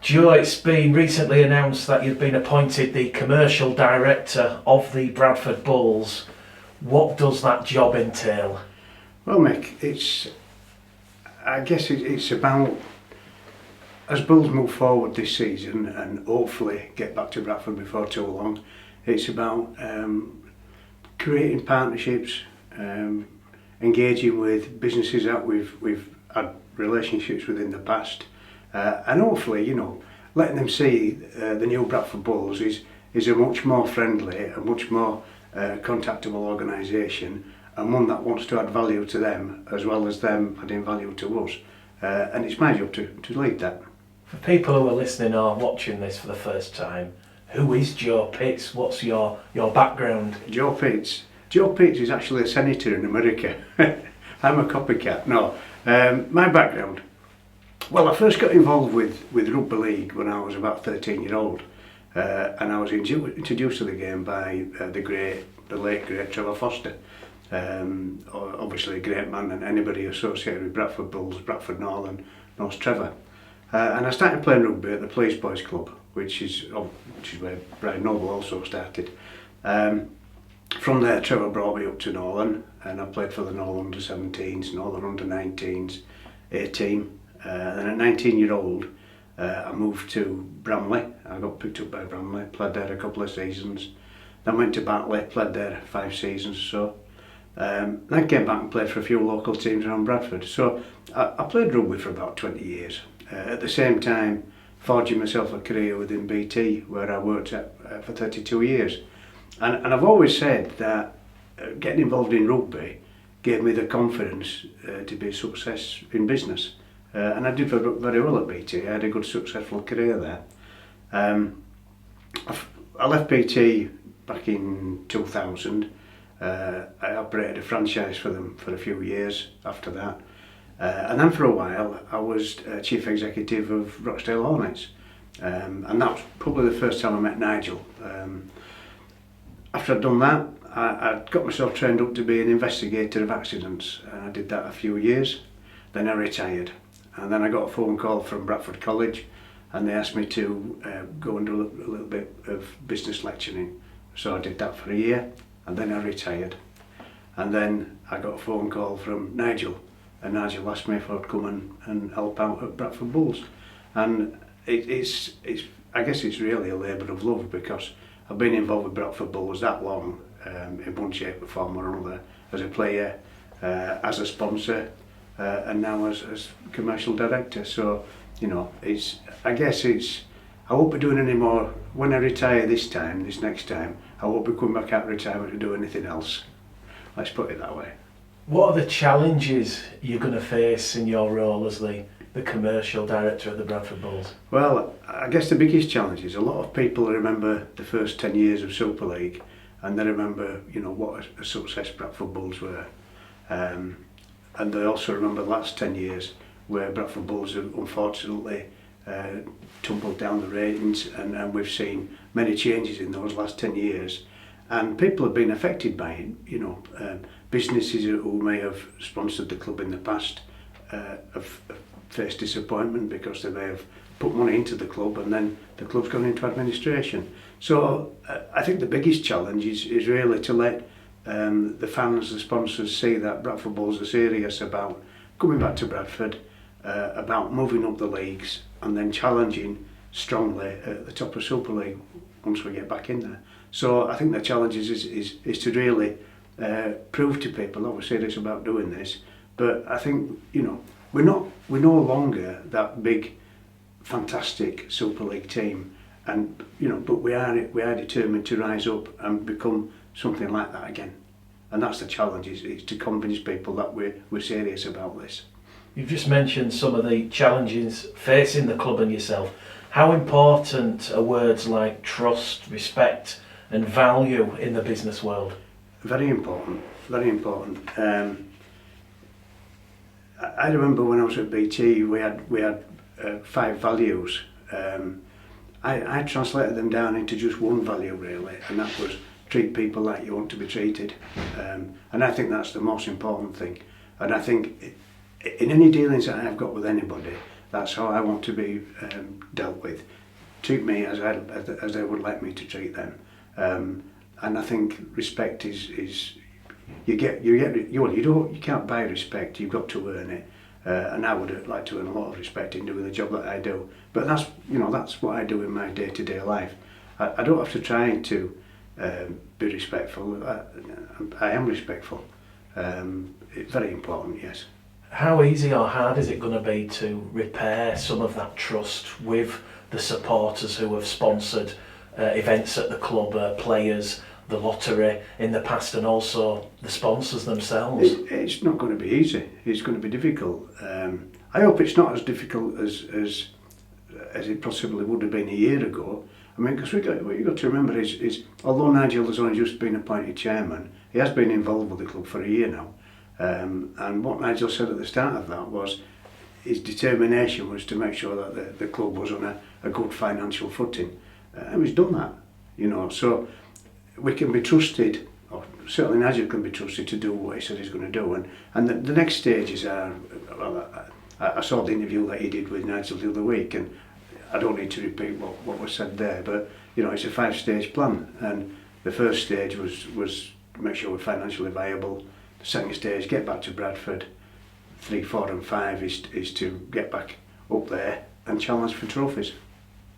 Joe, it's been recently announced that you've been appointed the commercial director of the Bradford Bulls. What does that job entail? Well, Mick, I guess it's about, as Bulls move forward this season and hopefully get back to Bradford before too long, it's about creating partnerships, engaging with businesses that we've had relationships with in the past, and hopefully, letting them see the new Bradford Bulls is a much more friendly, a much more contactable organisation, and one that wants to add value to them as well as them adding value to us. And it's my job to lead that. For people who are listening or watching this for the first time, who is Joe Pitts? What's your background? Joe Pitts is actually a senator in America. I'm a copycat. No, my background. Well, I first got involved with rugby league when I was about 13-year-old, and I was introduced to the game by the late great Trevor Foster. Obviously a great man, and anybody associated with Bradford Bulls, Bradford Northern knows Trevor. And I started playing rugby at the Police Boys Club, which is where Brian Noble also started. From there, Trevor brought me up to Northern, and I played for the Northern under-17s, Northern under-19s, 18. Then at 19-year-old, I moved to Bramley. I got picked up by Bramley, played there a couple of seasons. Then went to Batley, played there 5 seasons or so. Then came back and played for a few local teams around Bradford. So I played rugby for about 20 years. At the same time, forging myself a career within BT, where I worked for 32 years. And I've always said that getting involved in rugby gave me the confidence to be a success in business. And I did very well at BT. I had a good successful career there. I left BT back in 2000. I operated a franchise for them for a few years after that. And then for a while I was chief executive of Rochdale Hornets. And that was probably the first time I met Nigel. After I'd done that, I got myself trained up to be an investigator of accidents, and I did that a few years. Then I retired, and then I got a phone call from Bradford College, and they asked me to go and do a little bit of business lecturing. So I did that for a year, and then I retired. And then I got a phone call from Nigel, and Nigel asked me if I'd come and help out at Bradford Bulls. And it's I guess it's really a labour of love, because I've been involved with Bradford Bulls that long, in one shape or form or another, as a player, as a sponsor, and now as commercial director. So, I won't be doing any more. When I retire this next time, I won't be coming back out of retirement to do anything else. Let's put it that way. What are the challenges you're going to face in your role as the commercial director of the Bradford Bulls? Well, I guess the biggest challenge is a lot of people remember the first 10 years of Super League, and they remember, what a success Bradford Bulls were. And they also remember the last 10 years where Bradford Bulls have unfortunately tumbled down the ratings, and we've seen many changes in those last 10 years. And people have been affected by it. Businesses who may have sponsored the club in the past have faced disappointment because they may have put money into the club and then the club's gone into administration. So I think the biggest challenge is really to let the fans, the sponsors, see that Bradford Bulls are serious about coming back to Bradford, about moving up the leagues, and then challenging strongly at the top of Super League once we get back in there. So I think the challenge is to really prove to people that we're serious about doing this. But I think we're no longer that big, fantastic Super League team, and but we are determined to rise up and become something like that again. And that's the challenge: is to convince people that we're serious about this. You've just mentioned some of the challenges facing the club and yourself. How important are words like trust, respect and value in the business world? Very important, very important. I remember when I was at BT, we had 5 values. I translated them down into just one value really, and that was treat people like you want to be treated. And I think that's the most important thing. And I think in any dealings that I've got with anybody, That's how I want to be dealt with. Treat me as they would like me to treat them. And I think respect is you can't buy respect. You've got to earn it. And I would like to earn a lot of respect in doing the job that I do. But that's what I do in my day-to-day life. I don't have to try to be respectful. I am respectful. It's very important, yes. How easy or hard is it going to be to repair some of that trust with the supporters who have sponsored events at the club, players, the lottery in the past, and also the sponsors themselves? It's not going to be easy. It's going to be difficult. I hope it's not as difficult as it possibly would have been a year ago. I mean, because what you've got to remember is although Nigel has only just been appointed chairman, he has been involved with the club for a year now. And what Nigel said at the start of that was his determination was to make sure that the club was on a good financial footing. And he's done that, so we can be trusted, or certainly Nigel can be trusted to do what he said he's going to do. And the next stages are, I saw the interview that he did with Nigel the other week, and I don't need to repeat what was said there, but it's a 5-stage plan, and the first stage was make sure we're financially viable. The second stage, get back to Bradford. 3, 4 and 5 is to get back up there and challenge for trophies.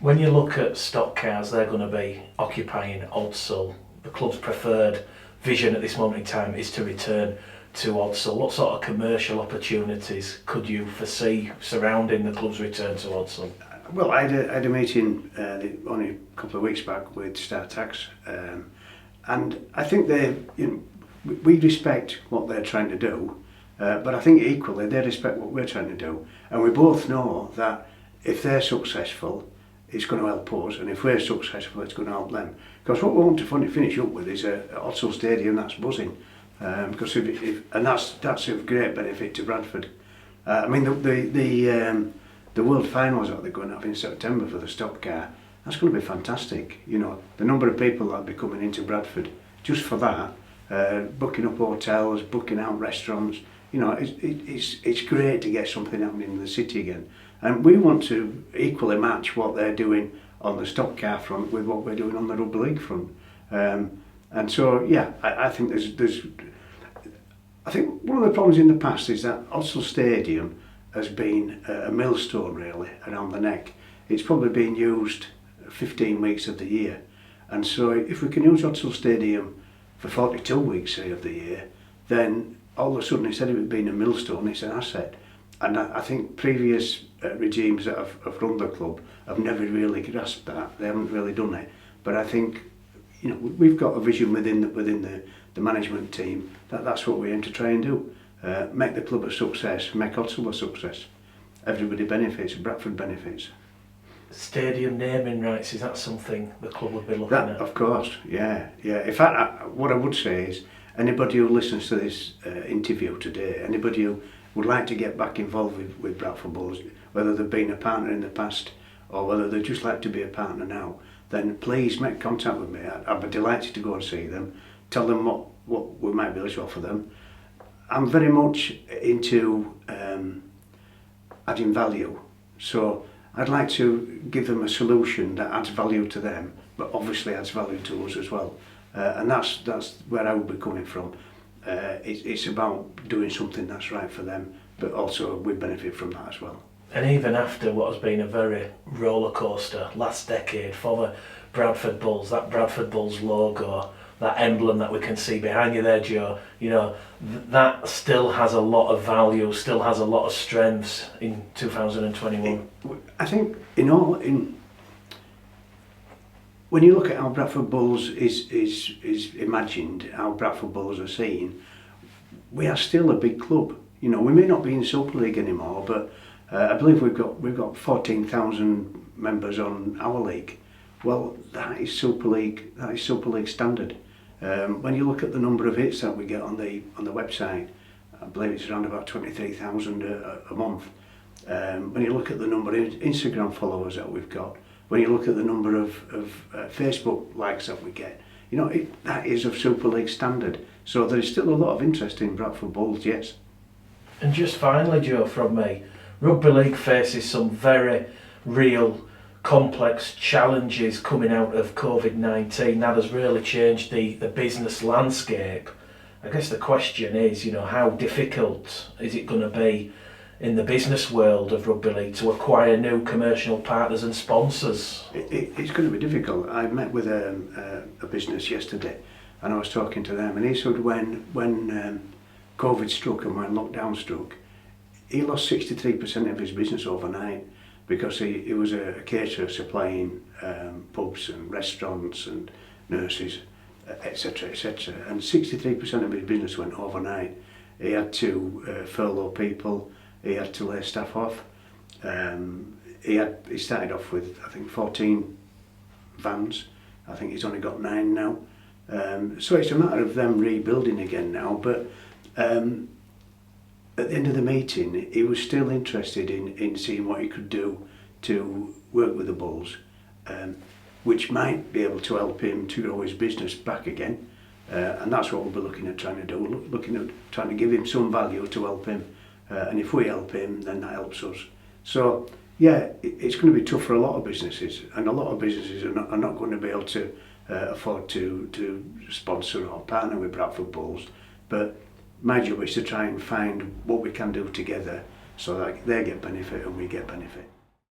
When you look at stock cars, they're going to be occupying Oddsall. The club's preferred vision at this moment in time is to return to Oddsall. What sort of commercial opportunities could you foresee surrounding the club's return to Oddsall? Well, I had a meeting only a couple of weeks back with StarTax, and I think we respect what they're trying to do, but I think equally they respect what we're trying to do, and we both know that if they're successful, it's going to help us, and if we're successful, it's going to help them. Because what we want to finish up with is a Oddsall Stadium that's buzzing, because and that's of great benefit to Bradford. I mean the World Finals that they're going to have in September for the stock car, that's going to be fantastic. The number of people that'll be coming into Bradford just for that, booking up hotels, booking out restaurants. It's great to get something happening in the city again. And we want to equally match what they're doing on the stock car front with what we're doing on the rugby league front. And so, yeah, I think I think one of the problems in the past is that Oddsall Stadium has been a millstone really around the neck. It's probably been used 15 weeks of the year. And so if we can use Oddsall Stadium for 42 weeks, say, of the year, then all of a sudden, instead of it being a millstone, it's an asset. And I think previous regimes that have run the club have never really grasped that. They haven't really done it. But I think we've got a vision within the management team that's what we aim to try and do. Make the club a success, make Oddsall a success. Everybody benefits, Bradford benefits. Stadium naming rights, is that something the club would be looking at? Of course, yeah. In fact, what I would say is anybody who listens to this interview today, anybody who would like to get back involved with Bradford Bulls, whether they've been a partner in the past or whether they'd just like to be a partner now, then please make contact with me. I'd be delighted to go and see them, tell them what we might be able to offer them. I'm very much into adding value, so I'd like to give them a solution that adds value to them, but obviously adds value to us as well. And that's where I would be coming from. It's about doing something that's right for them, but also we benefit from that as well. And even after what has been a very roller coaster last decade for the Bradford Bulls, that Bradford Bulls logo, that emblem that we can see behind you there, Joe, that still has a lot of value, still has a lot of strengths in 2021. I think when you look at how Bradford Bulls is imagined, how Bradford Bulls are seen, we are still a big club. We may not be in Super League anymore, but I believe we've got 14,000 members on our league. Well, that is Super League. That is Super League standard. When you look at the number of hits that we get on the website, I believe it's around about 23,000 a month. When you look at the number of Instagram followers that we've got, when you look at the number of Facebook likes that we get, that is of Super League standard. So there is still a lot of interest in Bradford Bulls, yes. And just finally, Joe, from me, rugby league faces some very real complex challenges coming out of COVID-19. That has really changed the business landscape. I guess the question is, how difficult is it going to be in the business world of rugby league to acquire new commercial partners and sponsors? It's going to be difficult. I met with a business yesterday, and I was talking to them, and he said when COVID struck and when lockdown struck, he lost 63% of his business overnight, because he was a caterer supplying pubs and restaurants and nurses, etc., etc. And 63% of his business went overnight. He had to furlough people. He had to lay staff off. He started off with, I think, 14 vans. I think he's only got 9 now. So it's a matter of them rebuilding again now. But at the end of the meeting, he was still interested in seeing what he could do to work with the Bulls, which might be able to help him to grow his business back again. And that's what we'll be looking at trying to do, looking at trying to give him some value to help him. And if we help him, then that helps us. So, yeah, it's going to be tough for a lot of businesses, and a lot of businesses are not going to be able to afford to sponsor or partner with Bradford Bulls. But my job is to try and find what we can do together so that they get benefit and we get benefit.